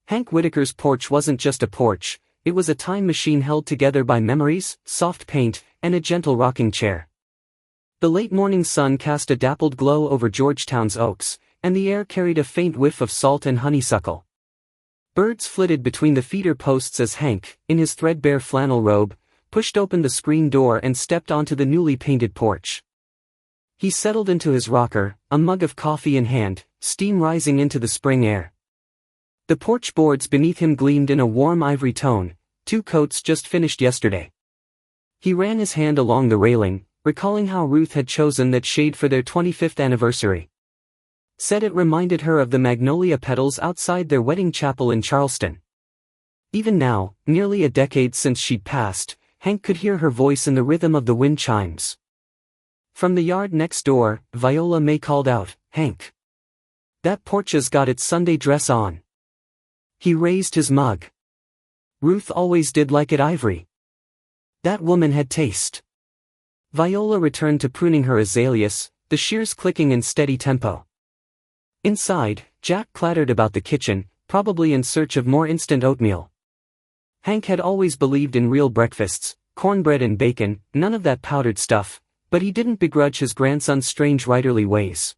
Hank Whitaker's porch wasn't just a porch, it was a time machine held together by memories, soft paint, and a gentle rocking chair. The late morning sun cast a dappled glow over Georgetown's oaks, and the air carried a faint whiff of salt and honeysuckle. Birds flitted between the feeder posts as Hank, in his threadbare flannel robe, pushed open the screen door and stepped onto the newly painted porch. He settled into his rocker, a mug of coffee in hand, steam rising into the spring air. The porch boards beneath him gleamed in a warm ivory tone, 2 coats just finished yesterday. He ran his hand along the railing, recalling how Ruth had chosen that shade for their 25th anniversary. Said it reminded her of the magnolia petals outside their wedding chapel in Charleston. Even now, nearly a decade since she'd passed, Hank could hear her voice in the rhythm of the wind chimes. From the yard next door, Viola May called out, "Hank! That porch's got its Sunday dress on." He raised his mug. Ruth always did like it ivory. That woman had taste. Viola returned to pruning her azaleas, the shears clicking in steady tempo. Inside, Jack clattered about the kitchen, probably in search of more instant oatmeal. Hank had always believed in real breakfasts, cornbread and bacon, none of that powdered stuff, but he didn't begrudge his grandson's strange writerly ways.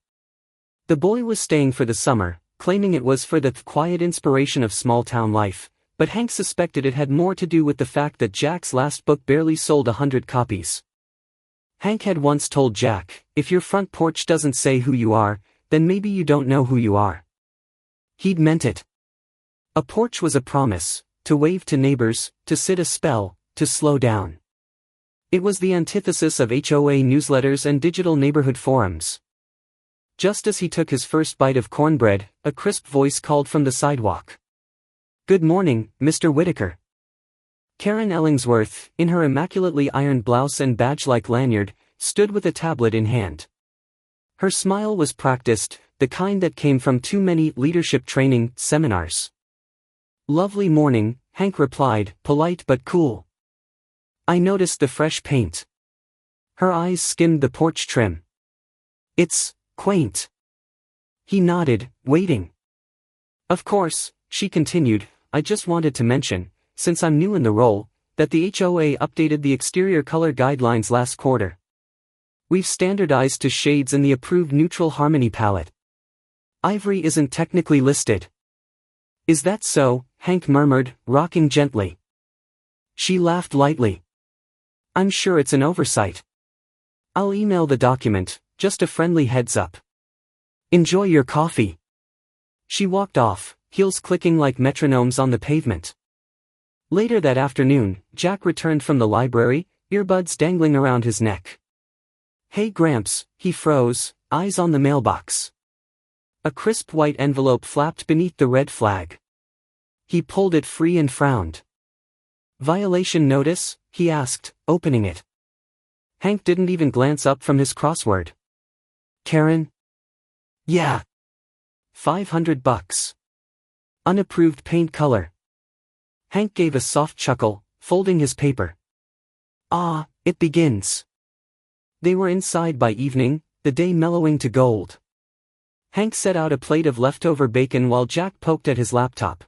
The boy was staying for the summer, claiming it was for the quiet inspiration of small-town life, but Hank suspected it had more to do with the fact that Jack's last book barely sold 100 copies. Hank had once told Jack, "If your front porch doesn't say who you are, then maybe you don't know who you are." He'd meant it. A porch was a promise, to wave to neighbors, to sit a spell, to slow down. It was the antithesis of HOA newsletters and digital neighborhood forums. Just as he took his first bite of cornbread, a crisp voice called from the sidewalk. "Good morning, Mr. Whitaker." Karen Ellingsworth, in her immaculately ironed blouse and badge-like lanyard, stood with a tablet in hand. Her smile was practiced, the kind that came from too many leadership training seminars. "Lovely morning," Hank replied, polite but cool. "I noticed the fresh paint." Her eyes skimmed the porch trim. "It's quaint." He nodded, waiting. "Of course," she continued, "I just wanted to mention, since I'm new in the role, that the HOA updated the exterior color guidelines last quarter. We've standardized to shades in the approved neutral harmony palette. Ivory isn't technically listed." "Is that so?" Hank murmured, rocking gently. She laughed lightly. "I'm sure it's an oversight. I'll email the document, just a friendly heads up. Enjoy your coffee." She walked off, heels clicking like metronomes on the pavement. Later that afternoon, Jack returned from the library, earbuds dangling around his neck. "Hey Gramps," he froze, eyes on the mailbox. A crisp white envelope flapped beneath the red flag. He pulled it free and frowned. "Violation notice?" he asked, opening it. Hank didn't even glance up from his crossword. "Karen?" "Yeah." $500. Unapproved paint color. Hank gave a soft chuckle, folding his paper. "Ah, it begins." They were inside by evening, the day mellowing to gold. Hank set out a plate of leftover bacon while Jack poked at his laptop.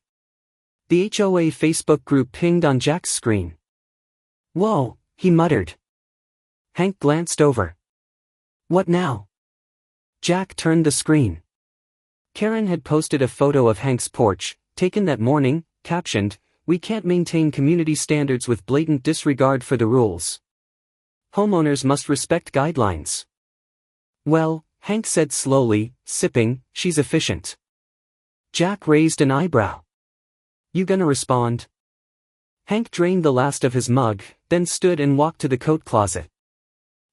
The HOA Facebook group pinged on Jack's screen. "Whoa," he muttered. Hank glanced over. "What now?" Jack turned the screen. Karen had posted a photo of Hank's porch, taken that morning, captioned, "We can't maintain community standards with blatant disregard for the rules. Homeowners must respect guidelines." "Well," Hank said slowly, sipping, "she's efficient." Jack raised an eyebrow. "You gonna respond?" Hank drained the last of his mug, then stood and walked to the coat closet.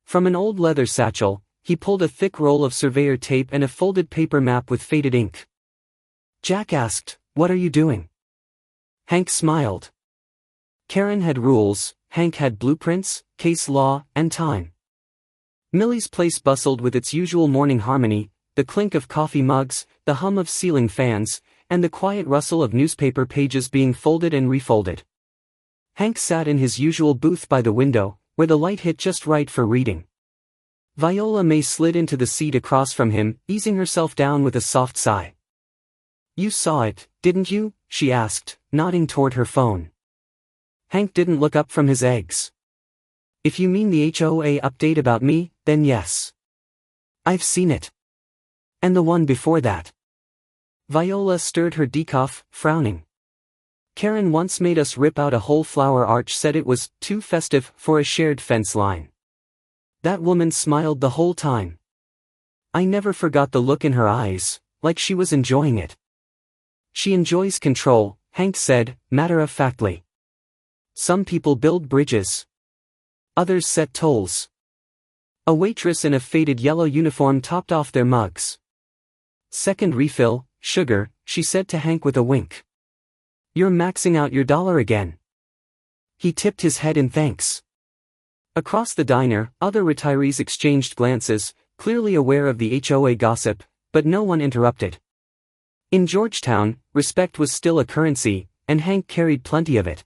From an old leather satchel, he pulled a thick roll of surveyor tape and a folded paper map with faded ink. Jack asked, "What are you doing?" Hank smiled. Karen had rules, Hank had blueprints, case law, and time. Millie's place bustled with its usual morning harmony, the clink of coffee mugs, the hum of ceiling fans, and the quiet rustle of newspaper pages being folded and refolded. Hank sat in his usual booth by the window, where the light hit just right for reading. Viola May slid into the seat across from him, easing herself down with a soft sigh. You saw it, didn't you? She asked, nodding toward her phone. Hank didn't look up from his eggs. If you mean the HOA update about me, then yes. I've seen it. And the one before that. Viola stirred her decaf, frowning. Karen once made us rip out a whole flower arch, said it was too festive for a shared fence line. That woman smiled the whole time. I never forgot the look in her eyes, like she was enjoying it. She enjoys control, Hank said, matter-of-factly. Some people build bridges. Others set tolls. A waitress in a faded yellow uniform topped off their mugs. Second refill, sugar, she said to Hank with a wink. You're maxing out your dollar again. He tipped his head in thanks. Across the diner, other retirees exchanged glances, clearly aware of the HOA gossip, but no one interrupted. In Georgetown, respect was still a currency, and Hank carried plenty of it.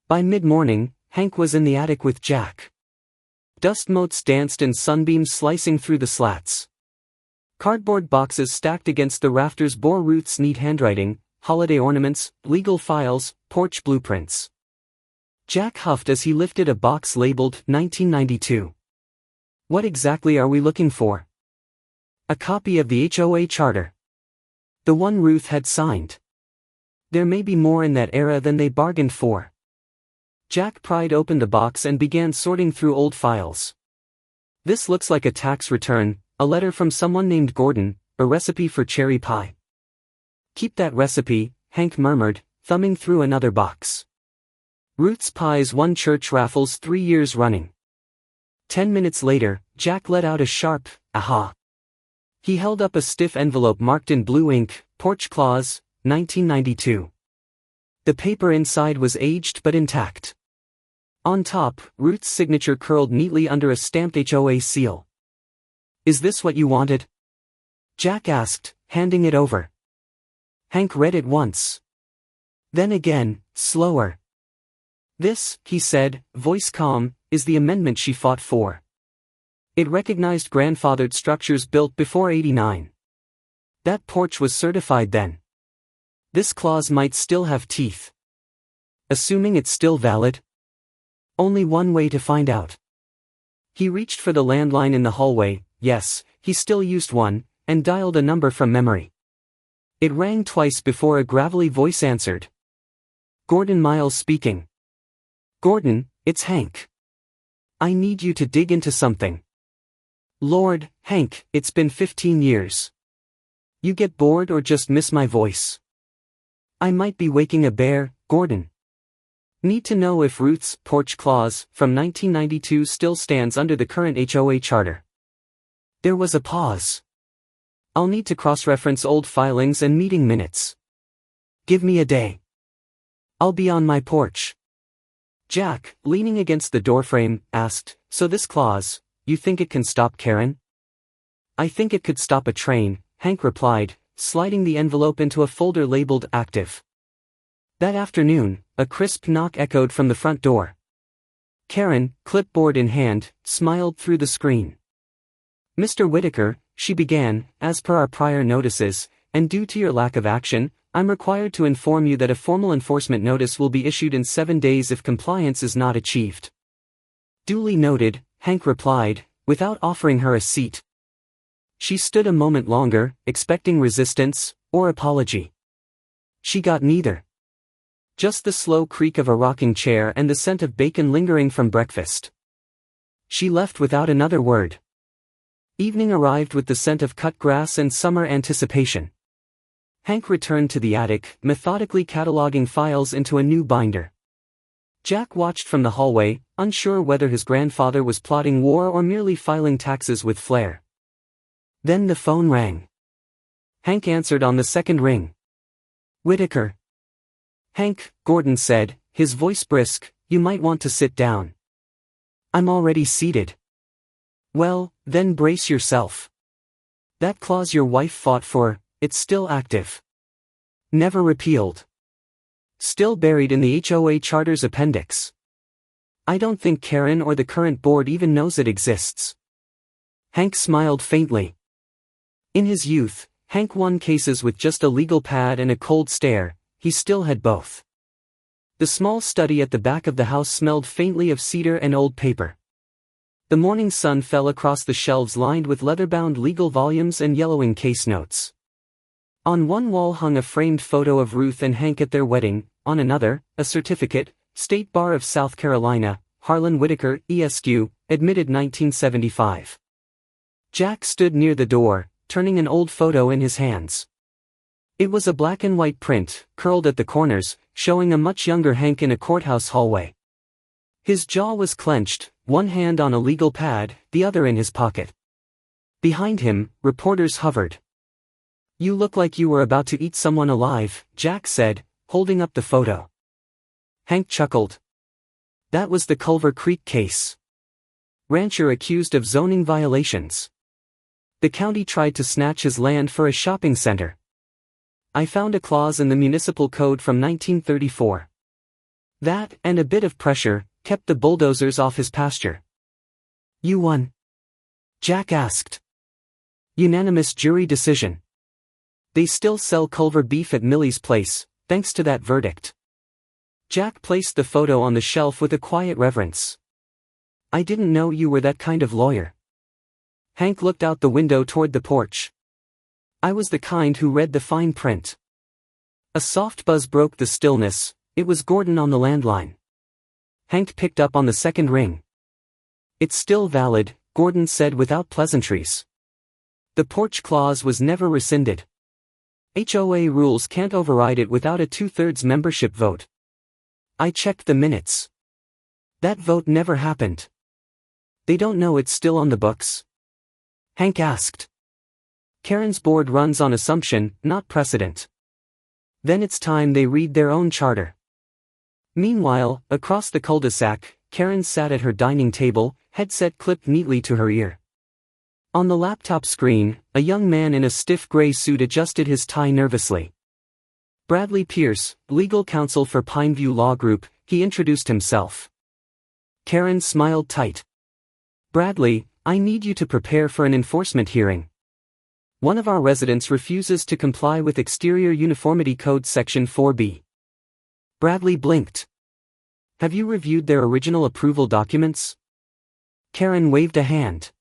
By mid-morning, Hank was in the attic with Jack. Dust motes danced in sunbeams slicing through the slats. Cardboard boxes stacked against the rafters bore Ruth's neat handwriting, holiday ornaments, legal files, porch blueprints. Jack huffed as he lifted a box labeled 1992. What exactly are we looking for? A copy of the HOA charter. The one Ruth had signed. There may be more in that era than they bargained for. Jack pried open the box and began sorting through old files. This looks like a tax return, a letter from someone named Gordon, a recipe for cherry pie. Keep that recipe, Hank murmured, thumbing through another box. Ruth's Pies won church raffles 3 years running. 10 minutes later, Jack let out a sharp, aha. He held up a stiff envelope marked in blue ink, Porch Clause, 1992. The paper inside was aged but intact. On top, Ruth's signature curled neatly under a stamped HOA seal. Is this what you wanted? Jack asked, handing it over. Hank read it once. Then again, slower. This, he said, voice calm, is the amendment she fought for. It recognized grandfathered structures built before '89. That porch was certified then. This clause might still have teeth. Assuming it's still valid? Only one way to find out. He reached for the landline in the hallway, yes, he still used one, and dialed a number from memory. It rang twice before a gravelly voice answered. Gordon Miles speaking. Gordon, it's Hank. I need you to dig into something. Lord, Hank, it's been 15 years. You get bored or just miss my voice? I might be waking a bear, Gordon. Need to know if Ruth's Porch Clause from 1992 still stands under the current HOA charter. There was a pause. I'll need to cross-reference old filings and meeting minutes. Give me a day. I'll be on my porch. Jack, leaning against the doorframe, asked, so this clause, you think it can stop Karen? I think it could stop a train, Hank replied, sliding the envelope into a folder labeled active. That afternoon, a crisp knock echoed from the front door. Karen, clipboard in hand, smiled through the screen. Mr. Whitaker, she began, as per our prior notices, and due to your lack of action, I'm required to inform you that a formal enforcement notice will be issued in 7 days if compliance is not achieved. Duly noted, Hank replied, without offering her a seat. She stood a moment longer, expecting resistance, or apology. She got neither. Just the slow creak of a rocking chair and the scent of bacon lingering from breakfast. She left without another word. Evening arrived with the scent of cut grass and summer anticipation. Hank returned to the attic, methodically cataloging files into a new binder. Jack watched from the hallway, unsure whether his grandfather was plotting war or merely filing taxes with flair. Then the phone rang. Hank answered on the second ring. Whitaker. Hank, Gordon said, his voice brisk, you might want to sit down. I'm already seated. Well, then brace yourself. That clause your wife fought for, it's still active. Never repealed. Still buried in the HOA Charter's appendix. I don't think Karen or the current board even knows it exists. Hank smiled faintly. In his youth, Hank won cases with just a legal pad and a cold stare. He still had both. The small study at the back of the house smelled faintly of cedar and old paper. The morning sun fell across the shelves lined with leather-bound legal volumes and yellowing case notes. On one wall hung a framed photo of Ruth and Hank at their wedding, on another, a certificate, State Bar of South Carolina, Harlan Whitaker, ESQ, admitted 1975. Jack stood near the door, turning an old photo in his hands. It was a black and white print, curled at the corners, showing a much younger Hank in a courthouse hallway. His jaw was clenched, one hand on a legal pad, the other in his pocket. Behind him, reporters hovered. "You look like you were about to eat someone alive," Jack said, holding up the photo. Hank chuckled. That was the Culver Creek case. Rancher accused of zoning violations. The county tried to snatch his land for a shopping center. I found a clause in the municipal code from 1934. That, and a bit of pressure, kept the bulldozers off his pasture. "You won?" Jack asked. "Unanimous jury decision. They still sell Culver beef at Millie's place, thanks to that verdict." Jack placed the photo on the shelf with a quiet reverence. "I didn't know you were that kind of lawyer." Hank looked out the window toward the porch. "I was the kind who read the fine print." A soft buzz broke the stillness. It was Gordon on the landline. Hank picked up on the second ring. "It's still valid," Gordon said without pleasantries. "The porch clause was never rescinded. HOA rules can't override it without a 2/3 membership vote. I checked the minutes. That vote never happened." "They don't know it's still on the books?" Hank asked. "Karen's board runs on assumption, not precedent. Then it's time they read their own charter." Meanwhile, across the cul-de-sac, Karen sat at her dining table, headset clipped neatly to her ear. On the laptop screen, a young man in a stiff gray suit adjusted his tie nervously. "Bradley Pierce, legal counsel for Pineview Law Group," he introduced himself. Karen smiled tight. "Bradley, I need you to prepare for an enforcement hearing. One of our residents refuses to comply with Exterior Uniformity Code Section 4B. Bradley blinked. "Have you reviewed their original approval documents?" Karen waved a hand.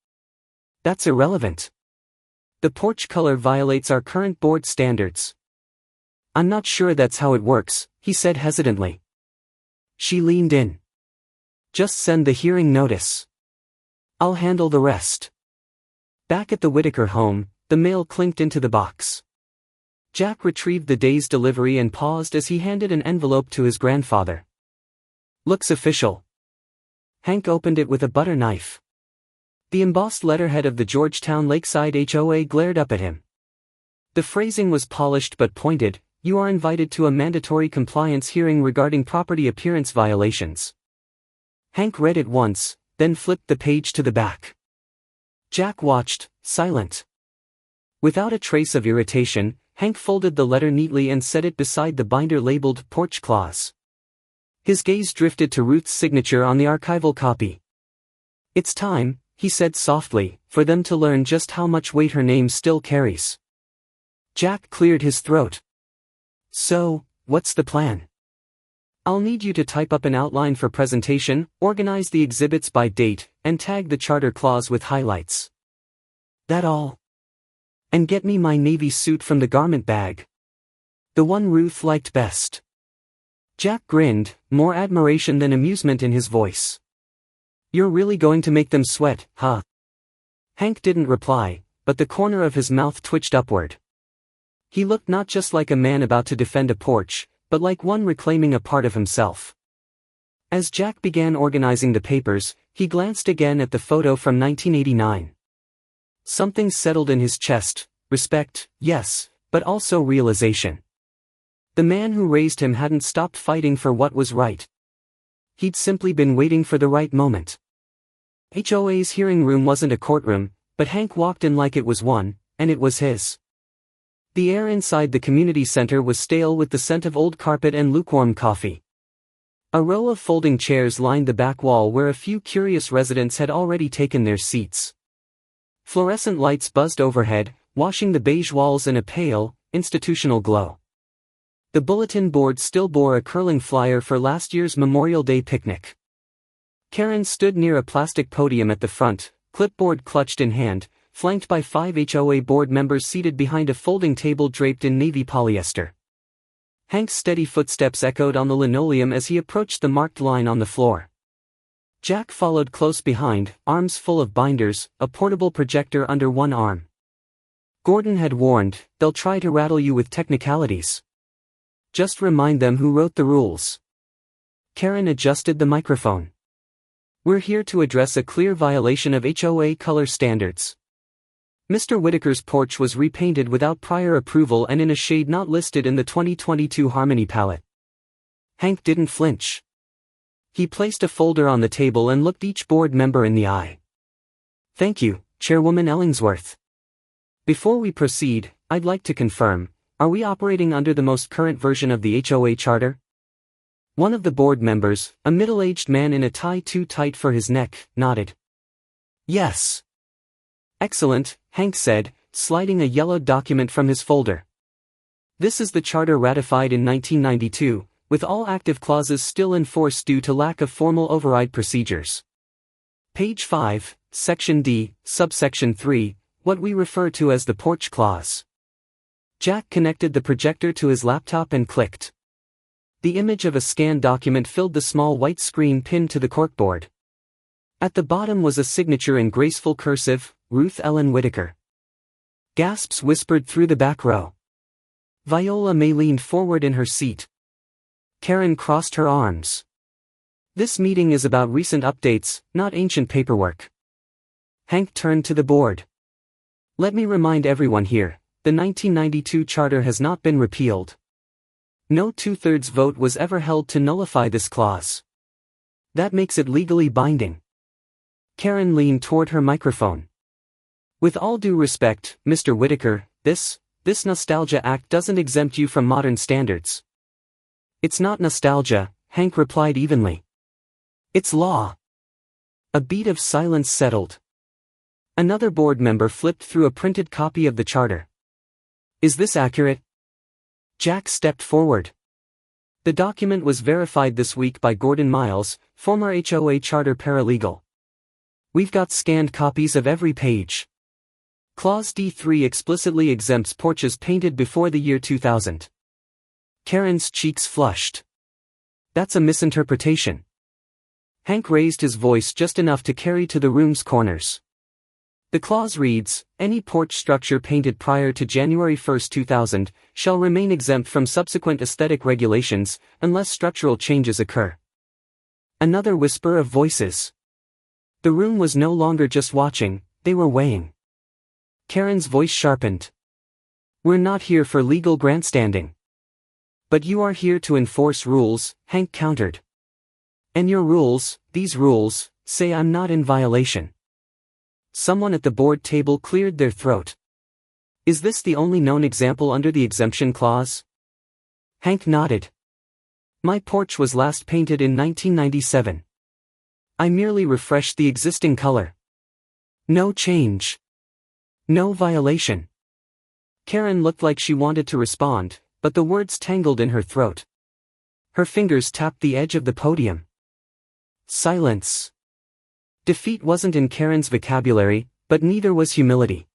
"That's irrelevant. The porch color violates our current board standards." "I'm not sure that's how it works," he said hesitantly. She leaned in. "Just send the hearing notice. I'll handle the rest." Back at the Whitaker home, the mail clinked into the box. Jack retrieved the day's delivery and paused as he handed an envelope to his grandfather. "Looks official." Hank opened it with a butter knife. The embossed letterhead of the Georgetown Lakeside HOA glared up at him. The phrasing was polished but pointed. "You are invited to a mandatory compliance hearing regarding property appearance violations." Hank read it once, then flipped the page to the back. Jack watched, silent. Without a trace of irritation, Hank folded the letter neatly and set it beside the binder labeled Porch Clause. His gaze drifted to Ruth's signature on the archival copy. "It's time," he said softly, "for them to learn just how much weight her name still carries." Jack cleared his throat. "So, what's the plan?" "I'll need you to type up an outline for presentation, organize the exhibits by date, and tag the charter clause with highlights." "That all?" "And get me my navy suit from the garment bag. The one Ruth liked best." Jack grinned, more admiration than amusement in his voice. "You're really going to make them sweat, huh?" Hank didn't reply, but the corner of his mouth twitched upward. He looked not just like a man about to defend a porch, but like one reclaiming a part of himself. As Jack began organizing the papers, he glanced again at the photo from 1989. Something settled in his chest, respect, yes, but also realization. The man who raised him hadn't stopped fighting for what was right. He'd simply been waiting for the right moment. HOA's hearing room wasn't a courtroom, but Hank walked in like it was one, and it was his. The air inside the community center was stale with the scent of old carpet and lukewarm coffee. A row of folding chairs lined the back wall where a few curious residents had already taken their seats. Fluorescent lights buzzed overhead, washing the beige walls in a pale, institutional glow. The bulletin board still bore a curling flyer for last year's Memorial Day picnic. Karen stood near a plastic podium at the front, clipboard clutched in hand, flanked by 5 HOA board members seated behind a folding table draped in navy polyester. Hank's steady footsteps echoed on the linoleum as he approached the marked line on the floor. Jack followed close behind, arms full of binders, a portable projector under one arm. Gordon had warned, they'll try to rattle you with technicalities. Just remind them who wrote the rules. Karen adjusted the microphone. We're here to address a clear violation of HOA color standards. Mr. Whitaker's porch was repainted without prior approval and in a shade not listed in the 2022 Harmony palette. Hank didn't flinch. He placed a folder on the table and looked each board member in the eye. Thank you, Chairwoman Ellingsworth. Before we proceed, I'd like to confirm, are we operating under the most current version of the HOA charter? One of the board members, a middle-aged man in a tie too tight for his neck, nodded. Yes. Excellent, Hank said, sliding a yellow document from his folder. This is the charter ratified in 1992, with all active clauses still in force due to lack of formal override procedures. Page 5, Section D, Subsection 3, what we refer to as the Porch Clause. Jack connected the projector to his laptop and clicked. The image of a scanned document filled the small white screen pinned to the corkboard. At the bottom was a signature in graceful cursive, Ruth Ellen Whitaker. Gasps whispered through the back row. Viola May leaned forward in her seat. Karen crossed her arms. This meeting is about recent updates, not ancient paperwork. Hank turned to the board. Let me remind everyone here, the 1992 charter has not been repealed. No 2/3 vote was ever held to nullify this clause. That makes it legally binding. Karen leaned toward her microphone. With all due respect, Mr. Whitaker, this Nostalgia Act doesn't exempt you from modern standards. It's not nostalgia, Hank replied evenly. It's law. A beat of silence settled. Another board member flipped through a printed copy of the charter. Is this accurate? Jack stepped forward. The document was verified this week by Gordon Miles, former HOA charter paralegal. We've got scanned copies of every page. Clause D3 explicitly exempts porches painted before the year 2000. Karen's cheeks flushed. That's a misinterpretation. Hank raised his voice just enough to carry to the room's corners. The clause reads, any porch structure painted prior to January 1, 2000, shall remain exempt from subsequent aesthetic regulations, unless structural changes occur. Another whisper of voices. The room was no longer just watching, they were weighing. Karen's voice sharpened. We're not here for legal grandstanding. But you are here to enforce rules, Hank countered. And your rules, these rules, say I'm not in violation. Someone at the board table cleared their throat. Is this the only known example under the exemption clause? Hank nodded. My porch was last painted in 1997. I merely refreshed the existing color. No change. No violation. Karen looked like she wanted to respond, but the words tangled in her throat. Her fingers tapped the edge of the podium. Silence. Defeat wasn't in Karen's vocabulary, but neither was humility.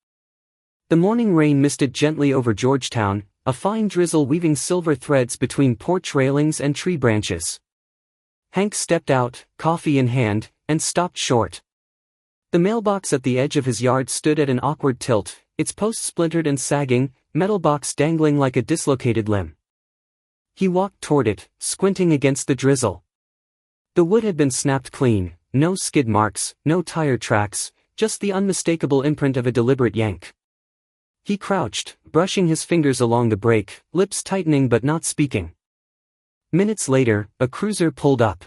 The morning rain misted gently over Georgetown, a fine drizzle weaving silver threads between porch railings and tree branches. Hank stepped out, coffee in hand, and stopped short. The mailbox at the edge of his yard stood at an awkward tilt, its post splintered and sagging, metal box dangling like a dislocated limb. He walked toward it, squinting against the drizzle. The wood had been snapped clean, no skid marks, no tire tracks, just the unmistakable imprint of a deliberate yank. He crouched, brushing his fingers along the brake, lips tightening but not speaking. Minutes later, a cruiser pulled up.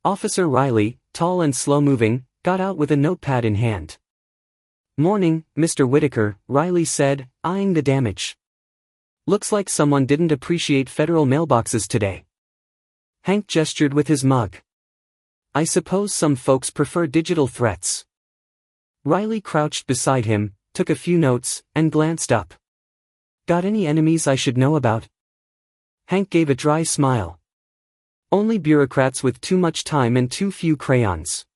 Officer Riley, tall and slow-moving, got out with a notepad in hand. Morning, Mr. Whitaker, Riley said, eyeing the damage. Looks like someone didn't appreciate federal mailboxes today. Hank gestured with his mug. I suppose some folks prefer digital threats. Riley crouched beside him, took a few notes, and glanced up. "Got any enemies I should know about?" Hank gave a dry smile. "Only bureaucrats with too much time and too few crayons."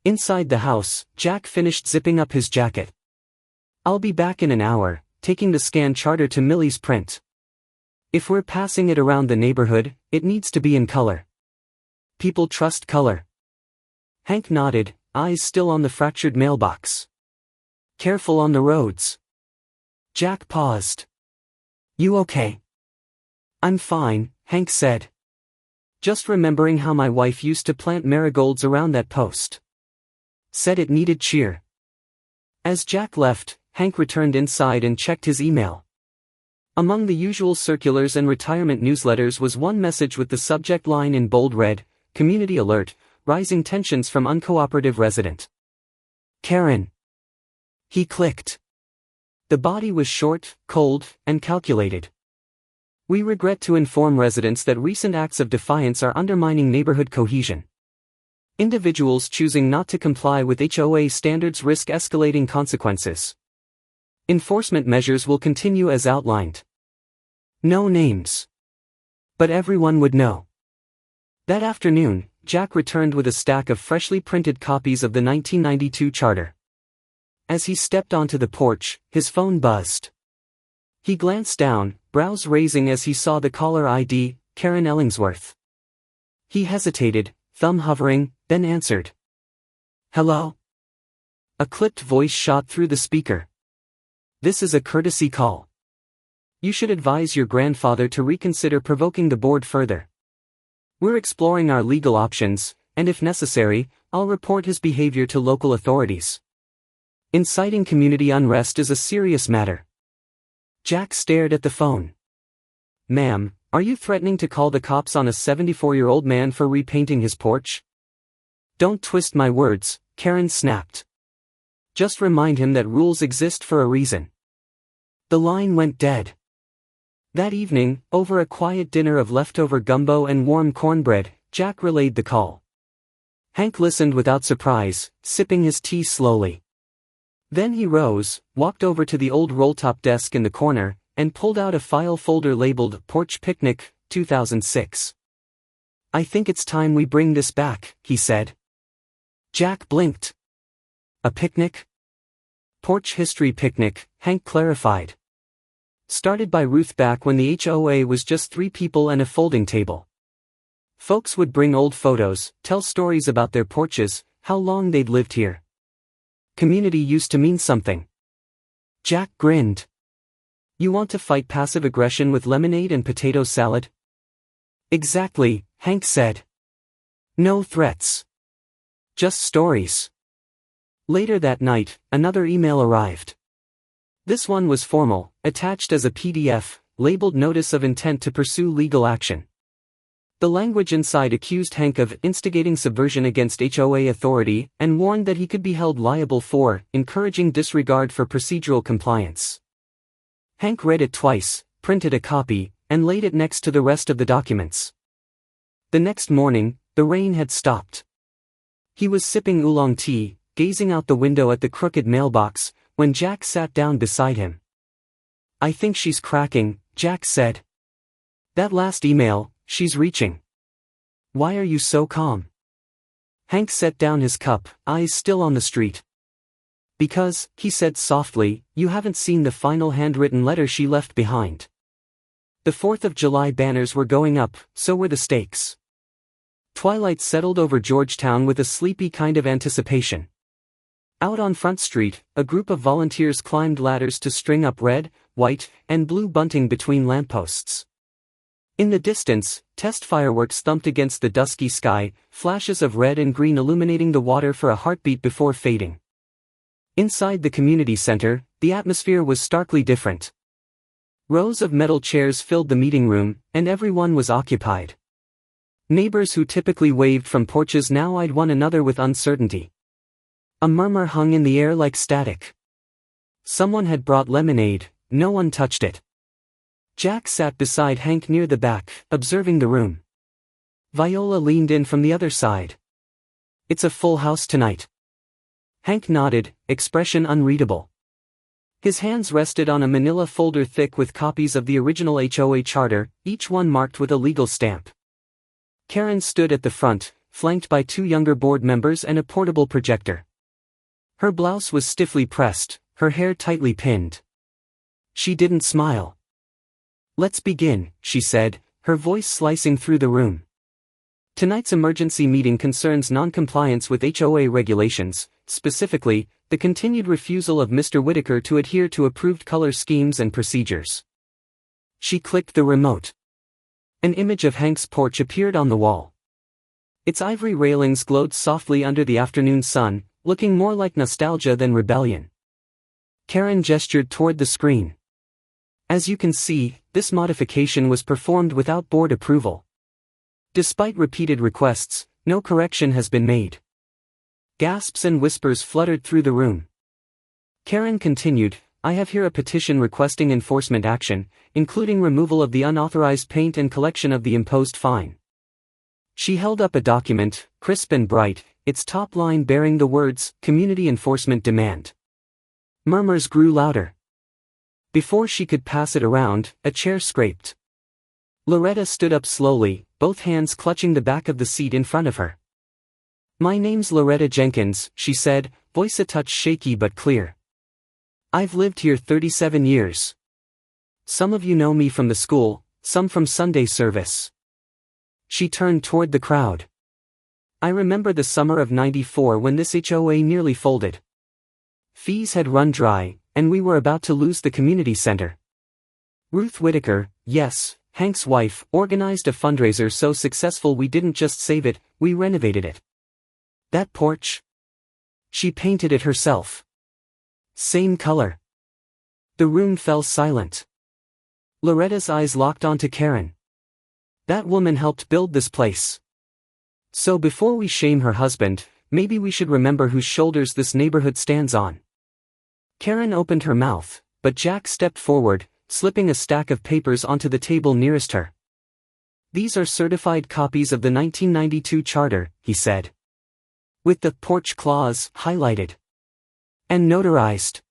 Inside the house, Jack finished zipping up his jacket. "I'll be back in an hour, taking the scanned charter to Millie's print. If we're passing it around the neighborhood, it needs to be in color. People trust color." Hank nodded, eyes still on the fractured mailbox. "Careful on the roads." Jack paused. "You okay?" "I'm fine," Hank said. "Just remembering how my wife used to plant marigolds around that post. Said it needed cheer." As Jack left, Hank returned inside and checked his email. Among the usual circulars and retirement newsletters was one message with the subject line in bold red, "Community Alert, Rising Tensions from Uncooperative Resident." Karen. He clicked. The body was short, cold, and calculated. "We regret to inform residents that recent acts of defiance are undermining neighborhood cohesion. Individuals choosing not to comply with HOA standards risk escalating consequences. Enforcement measures will continue as outlined." No names. But everyone would know. That afternoon, Jack returned with a stack of freshly printed copies of the 1992 charter. As he stepped onto the porch, his phone buzzed. He glanced down, brows raising as he saw the caller ID, Karen Ellingsworth. He hesitated, thumb hovering, then answered. "Hello?" A clipped voice shot through the speaker. "This is a courtesy call. You should advise your grandfather to reconsider provoking the board further. We're exploring our legal options, and if necessary, I'll report his behavior to local authorities. Inciting community unrest is a serious matter." Jack stared at the phone. "Ma'am, are you threatening to call the cops on a 74-year-old man for repainting his porch?" "Don't twist my words," Karen snapped. "Just remind him that rules exist for a reason." The line went dead. That evening, over a quiet dinner of leftover gumbo and warm cornbread, Jack relayed the call. Hank listened without surprise, sipping his tea slowly. Then he rose, walked over to the old roll-top desk in the corner, and pulled out a file folder labeled Porch Picnic, 2006. "I think it's time we bring this back," he said. Jack blinked. "A picnic?" "Porch History Picnic," Hank clarified. "Started by Ruth back when the HOA was just 3 people and a folding table. Folks would bring old photos, tell stories about their porches, how long they'd lived here. Community used to mean something." Jack grinned. "You want to fight passive aggression with lemonade and potato salad?" "Exactly," Hank said. "No threats. Just stories." Later that night, another email arrived. This one was formal, attached as a PDF, labeled Notice of Intent to Pursue Legal Action. The language inside accused Hank of instigating subversion against HOA authority and warned that he could be held liable for encouraging disregard for procedural compliance. Hank read it twice, printed a copy, and laid it next to the rest of the documents. The next morning, the rain had stopped. He was sipping oolong tea, gazing out the window at the crooked mailbox, when Jack sat down beside him. "I think she's cracking," Jack said. "That last email, she's reaching. Why are you so calm?" Hank set down his cup, eyes still on the street. "Because," he said softly, "you haven't seen the final handwritten letter she left behind. The 4th of July banners were going up, so were the stakes." Twilight settled over Georgetown with a sleepy kind of anticipation. Out on Front Street, a group of volunteers climbed ladders to string up red, white, and blue bunting between lampposts. In the distance, test fireworks thumped against the dusky sky, flashes of red and green illuminating the water for a heartbeat before fading. Inside the community center, the atmosphere was starkly different. Rows of metal chairs filled the meeting room, and everyone was occupied. Neighbors who typically waved from porches now eyed one another with uncertainty. A murmur hung in the air like static. Someone had brought lemonade, no one touched it. Jack sat beside Hank near the back, observing the room. Viola leaned in from the other side. "It's a full house tonight." Hank nodded, expression unreadable. His hands rested on a manila folder thick with copies of the original HOA charter, each one marked with a legal stamp. Karen stood at the front, flanked by 2 younger board members and a portable projector. Her blouse was stiffly pressed, her hair tightly pinned. She didn't smile. "Let's begin," she said, her voice slicing through the room. "Tonight's emergency meeting concerns non-compliance with HOA regulations, specifically, the continued refusal of Mr. Whitaker to adhere to approved color schemes and procedures." She clicked the remote. An image of Hank's porch appeared on the wall. Its ivory railings glowed softly under the afternoon sun, looking more like nostalgia than rebellion. Karen gestured toward the screen. "As you can see, this modification was performed without board approval. Despite repeated requests, no correction has been made." Gasps and whispers fluttered through the room. Karen continued, "I have here a petition requesting enforcement action, including removal of the unauthorized paint and collection of the imposed fine." She held up a document, crisp and bright, its top line bearing the words, "Community Enforcement Demand." Murmurs grew louder. Before she could pass it around, a chair scraped. Loretta stood up slowly, both hands clutching the back of the seat in front of her. "My name's Loretta Jenkins," she said, voice a touch shaky but clear. "I've lived here 37 years. Some of you know me from the school, some from Sunday service." She turned toward the crowd. "I remember the summer of '94 when this HOA nearly folded. Fees had run dry, and we were about to lose the community center. Ruth Whitaker, yes, Hank's wife, organized a fundraiser so successful we didn't just save it, we renovated it. That porch? She painted it herself. Same color." The room fell silent. Loretta's eyes locked onto Karen. "That woman helped build this place. So before we shame her husband, maybe we should remember whose shoulders this neighborhood stands on." Karen opened her mouth, but Jack stepped forward, slipping a stack of papers onto the table nearest her. "These are certified copies of the 1992 charter," he said. "With the porch clause highlighted. And notarized."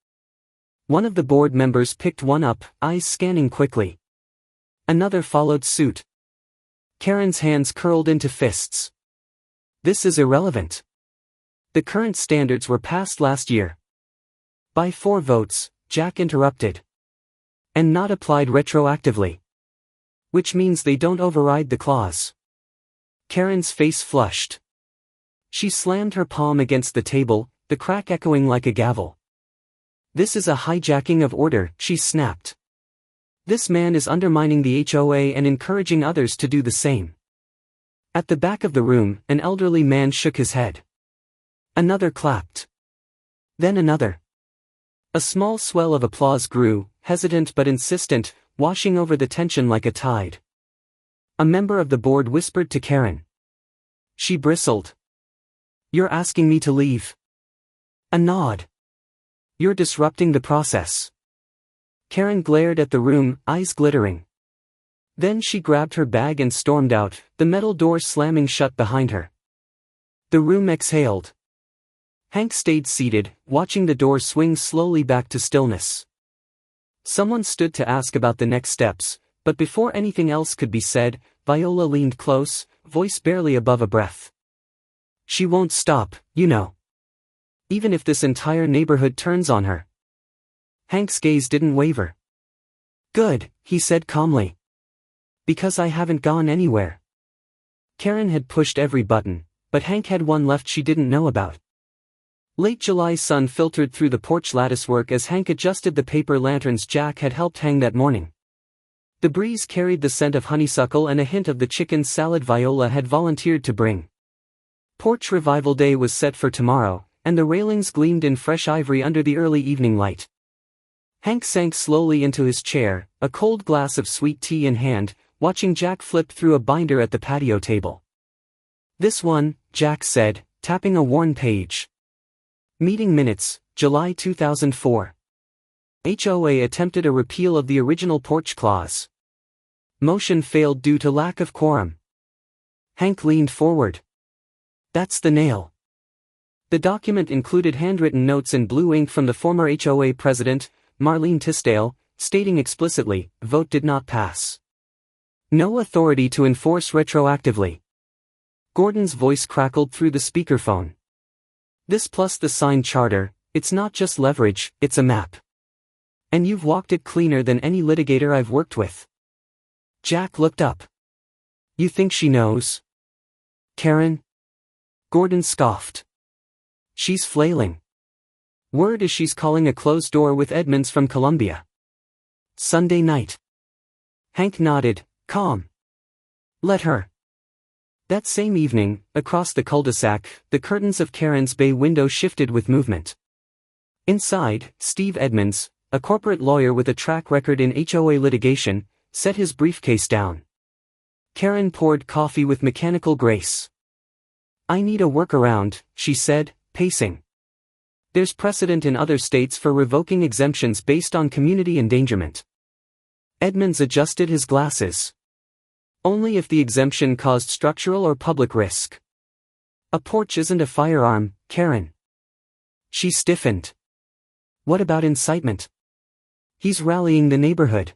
One of the board members picked one up, eyes scanning quickly. Another followed suit. Karen's hands curled into fists. "This is irrelevant. The current standards were passed last year." "By 4 votes, Jack interrupted. "And not applied retroactively. Which means they don't override the clause." Karen's face flushed. She slammed her palm against the table, the crack echoing like a gavel. "This is a hijacking of order," she snapped. "This man is undermining the HOA and encouraging others to do the same." At the back of the room, an elderly man shook his head. Another clapped. Then another. A small swell of applause grew, hesitant but insistent, washing over the tension like a tide. A member of the board whispered to Karen. She bristled. "You're asking me to leave?" A nod. "You're disrupting the process." Karen glared at the room, eyes glittering. Then she grabbed her bag and stormed out, the metal door slamming shut behind her. The room exhaled. Hank stayed seated, watching the door swing slowly back to stillness. Someone stood to ask about the next steps, but before anything else could be said, Viola leaned close, voice barely above a breath. "She won't stop, you know. Even if this entire neighborhood turns on her." Hank's gaze didn't waver. "Good," he said calmly. "Because I haven't gone anywhere." Karen had pushed every button, but Hank had one left she didn't know about. Late July sun filtered through the porch latticework as Hank adjusted the paper lanterns Jack had helped hang that morning. The breeze carried the scent of honeysuckle and a hint of the chicken salad Viola had volunteered to bring. Porch Revival Day was set for tomorrow, and the railings gleamed in fresh ivory under the early evening light. Hank sank slowly into his chair, a cold glass of sweet tea in hand, watching Jack flip through a binder at the patio table. "This one," Jack said, tapping a worn page. "Meeting minutes, July 2004. HOA attempted a repeal of the original porch clause. Motion failed due to lack of quorum." Hank leaned forward. "That's the nail." The document included handwritten notes in blue ink from the former HOA president, Marlene Tisdale, stating explicitly, vote did not pass. No authority to enforce retroactively. Gordon's voice crackled through the speakerphone. This plus the signed charter, it's not just leverage, it's a map. And you've walked it cleaner than any litigator I've worked with. Jack looked up. You think she knows? Karen? Gordon scoffed. She's flailing. Word is she's calling a closed door with Edmonds from Columbia. Sunday night. Hank nodded, calm. Let her. That same evening, across the cul-de-sac, the curtains of Karen's bay window shifted with movement. Inside, Steve Edmonds, a corporate lawyer with a track record in HOA litigation, set his briefcase down. Karen poured coffee with mechanical grace. I need a workaround, she said, pacing. There's precedent in other states for revoking exemptions based on community endangerment. Edmonds adjusted his glasses. Only if the exemption caused structural or public risk. A porch isn't a firearm, Karen. She stiffened. What about incitement? He's rallying the neighborhood.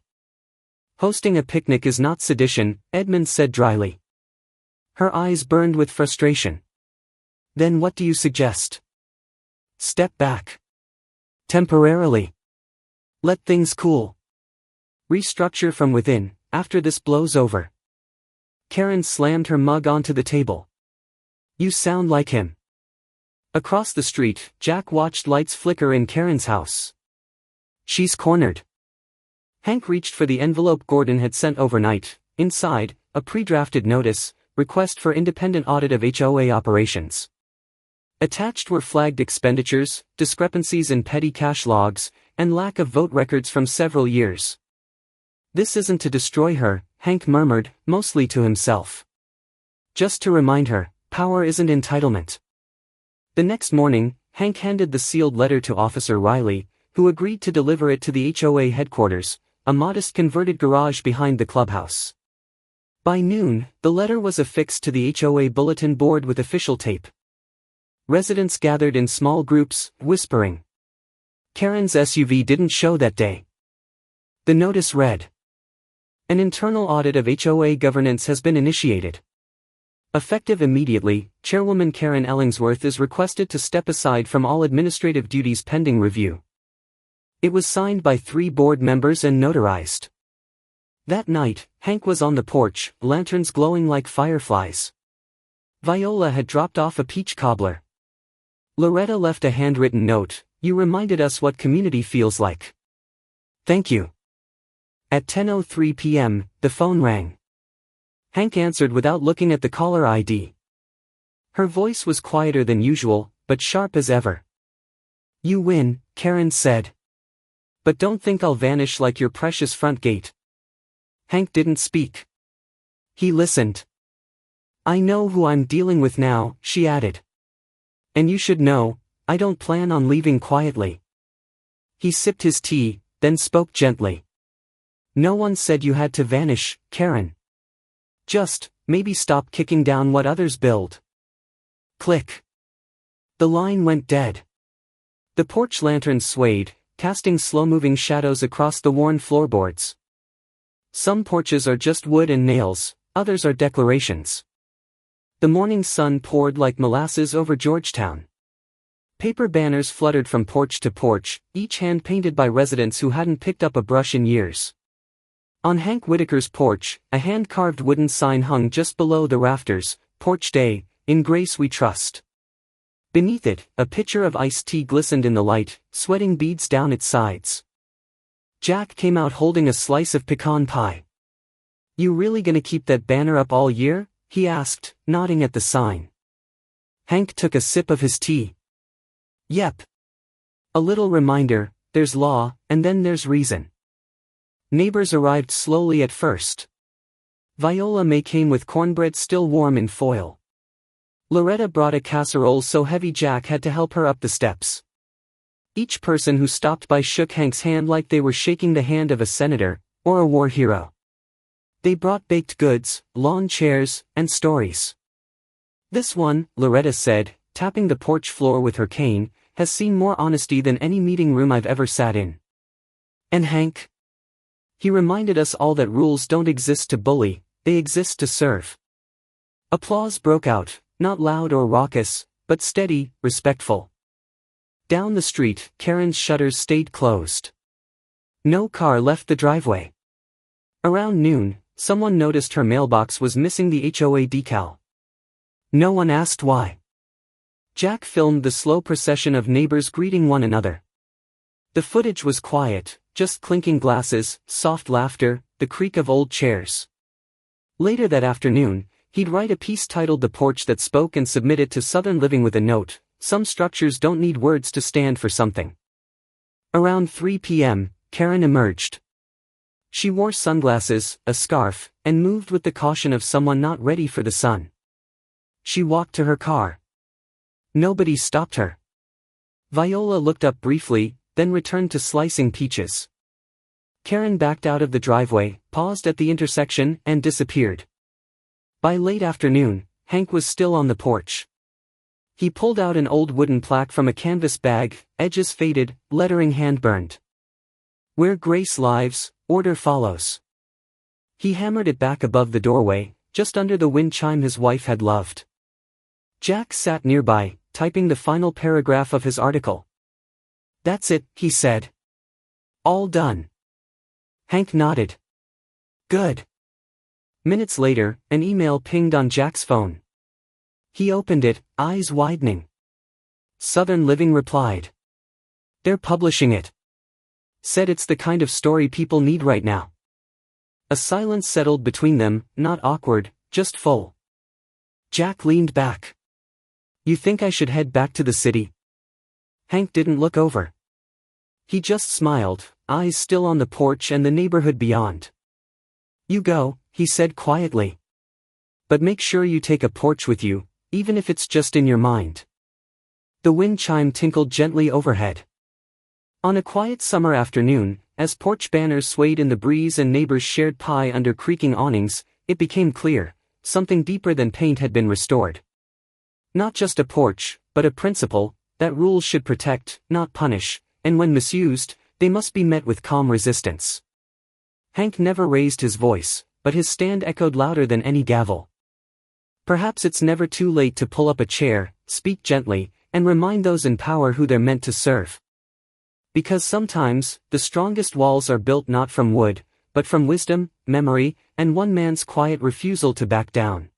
Hosting a picnic is not sedition, Edmonds said dryly. Her eyes burned with frustration. Then what do you suggest? Step back. Temporarily. Let things cool. Restructure from within, after this blows over. Karen slammed her mug onto the table. You sound like him. Across the street, Jack watched lights flicker in Karen's house. She's cornered. Hank reached for the envelope Gordon had sent overnight. Inside, a pre-drafted notice, request for independent audit of HOA operations. Attached were flagged expenditures, discrepancies in petty cash logs, and lack of vote records from several years. This isn't to destroy her, Hank murmured, mostly to himself. Just to remind her, power isn't entitlement. The next morning, Hank handed the sealed letter to Officer Riley, who agreed to deliver it to the HOA headquarters, a modest converted garage behind the clubhouse. By noon, the letter was affixed to the HOA bulletin board with official tape. Residents gathered in small groups, whispering. Karen's SUV didn't show that day. The notice read. An internal audit of HOA governance has been initiated. Effective immediately, Chairwoman Karen Ellingsworth is requested to step aside from all administrative duties pending review. It was signed by 3 board members and notarized. That night, Hank was on the porch, lanterns glowing like fireflies. Viola had dropped off a peach cobbler. Loretta left a handwritten note, you reminded us what community feels like. Thank you. At 10:03 p.m., the phone rang. Hank answered without looking at the caller ID. Her voice was quieter than usual, but sharp as ever. You win, Karen said. But don't think I'll vanish like your precious front gate. Hank didn't speak. He listened. I know who I'm dealing with now, she added. And you should know, I don't plan on leaving quietly. He sipped his tea, then spoke gently. No one said you had to vanish, Karen. Just, maybe stop kicking down what others build. Click. The line went dead. The porch lantern swayed, casting slow-moving shadows across the worn floorboards. Some porches are just wood and nails, others are declarations. The morning sun poured like molasses over Georgetown. Paper banners fluttered from porch to porch, each hand-painted by residents who hadn't picked up a brush in years. On Hank Whitaker's porch, a hand-carved wooden sign hung just below the rafters, Porch Day, in grace we trust. Beneath it, a pitcher of iced tea glistened in the light, sweating beads down its sides. Jack came out holding a slice of pecan pie. You really gonna keep that banner up all year? He asked, nodding at the sign. Hank took a sip of his tea. Yep. A little reminder, there's law, and then there's reason. Neighbors arrived slowly at first. Viola May came with cornbread still warm in foil. Loretta brought a casserole so heavy Jack had to help her up the steps. Each person who stopped by shook Hank's hand like they were shaking the hand of a senator, or a war hero. They brought baked goods, lawn chairs, and stories. This one, Loretta said, tapping the porch floor with her cane, has seen more honesty than any meeting room I've ever sat in. And Hank? He reminded us all that rules don't exist to bully, they exist to serve. Applause broke out, not loud or raucous, but steady, respectful. Down the street, Karen's shutters stayed closed. No car left the driveway. Around noon, someone noticed her mailbox was missing the HOA decal. No one asked why. Jack filmed the slow procession of neighbors greeting one another. The footage was quiet, just clinking glasses, soft laughter, the creak of old chairs. Later that afternoon, he'd write a piece titled "The Porch That Spoke" and submit it to Southern Living with a note: some structures don't need words to stand for something. Around 3 p.m., Karen emerged. She wore sunglasses, a scarf, and moved with the caution of someone not ready for the sun. She walked to her car. Nobody stopped her. Viola looked up briefly, then returned to slicing peaches. Karen backed out of the driveway, paused at the intersection, and disappeared. By late afternoon, Hank was still on the porch. He pulled out an old wooden plaque from a canvas bag, edges faded, lettering hand-burned. "Where grace lives, order follows." He hammered it back above the doorway, just under the wind chime his wife had loved. Jack sat nearby, typing the final paragraph of his article. "That's it," he said. "All done." Hank nodded. "Good." Minutes later, an email pinged on Jack's phone. He opened it, eyes widening. Southern Living replied. "They're publishing it. Said it's the kind of story people need right now." A silence settled between them, not awkward, just full. Jack leaned back. "You think I should head back to the city?" Hank didn't look over. He just smiled, eyes still on the porch and the neighborhood beyond. "You go," he said quietly. "But make sure you take a porch with you, even if it's just in your mind." The wind chime tinkled gently overhead. On a quiet summer afternoon, as porch banners swayed in the breeze and neighbors shared pie under creaking awnings, it became clear, something deeper than paint had been restored. Not just a porch, but a principle, that rules should protect, not punish, and when misused, they must be met with calm resistance. Hank never raised his voice, but his stand echoed louder than any gavel. Perhaps it's never too late to pull up a chair, speak gently, and remind those in power who they're meant to serve. Because sometimes, the strongest walls are built not from wood, but from wisdom, memory, and one man's quiet refusal to back down.